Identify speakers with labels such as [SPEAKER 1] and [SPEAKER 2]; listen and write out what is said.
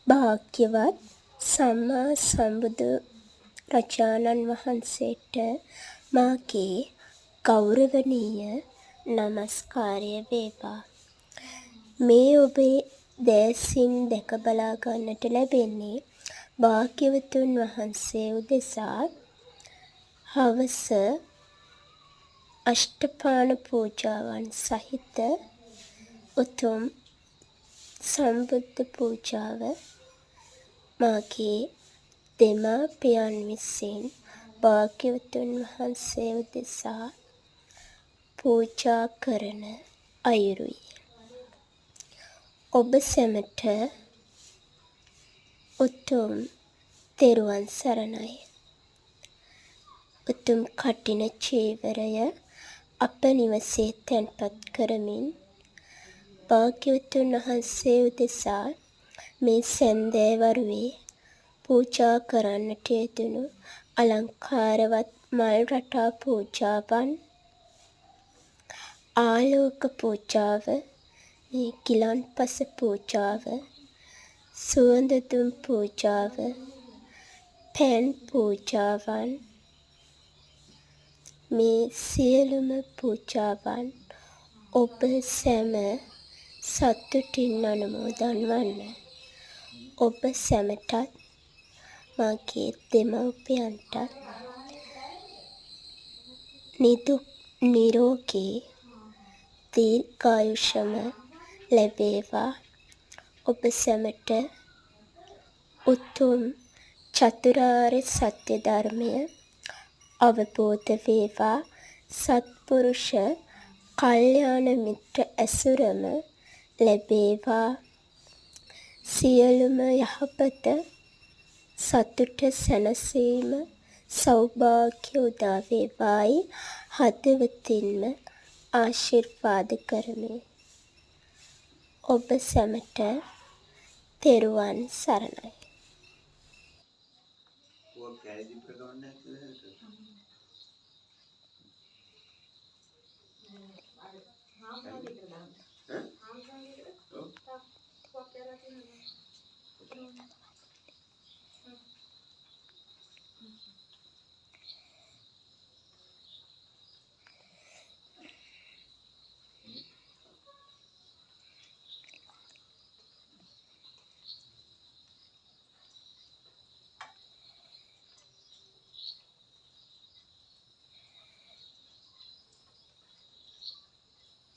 [SPEAKER 1] භාග්‍යවත් සම්මා සම්බුදු රජාණන් වහන්සේට මාගේ ගෞරවනීය නමස්කාරය වේවා. මේ ඔබේ දෑසින් දැක බලා ගන්නට ලැබෙන්නේ භාග්‍යවතුන් වහන්සේ උදෙසා හවස අෂ්ටපාන පූජාවන් සහිත උතුම් සම්බුද්ධ පූජාව මාගේ දෙමාපියන් විසින් භාග්‍යවතුන් වහන්සේ උදෙසා පූජා කරන අයුරුයි. ඔබ සැමට උතුම් තෙරුවන් සරණයි. උතුම් කඨින චීවරය අප නිවසේ තැන්පත් කරමින් භාග්‍යවතුන් වහන්සේ උදෙසා මේ සැන්දෑවරුවේ පූජා කරන්නට යෙදුණු අලංකාරවත් මල් රටා පූජාවන්, ආලෝක පූජාව, මේ ගිලන්පස පූජාව, සුවඳ දුම් පූජාව, පැන් පූජාවන්, මේ සියලුම පූජාවන් ඔබ සැම සතුටින් අනුමෝදන් වන්න. ඔබ සැමටත් මාගේ දෙමව්පියන්ටත් නිදුක් නිරෝගී දීර්ඝායුෂම ලැබේවා. ඔබ සැමට උතුම් චතුරාර්ය සත්‍ය ධර්මය අවබෝධ වේවා. සත්පුරුෂ කල්යාණ මිත්‍ර ඇසුරම ලැබේවා. සියලුම යහපත සතුට සැනසීම සෞභාග්‍ය උදා වේවායි හදවතින්ම ආශිර්වාද කරමි. ඔබ සැමට තෙරුවන් සරණයි.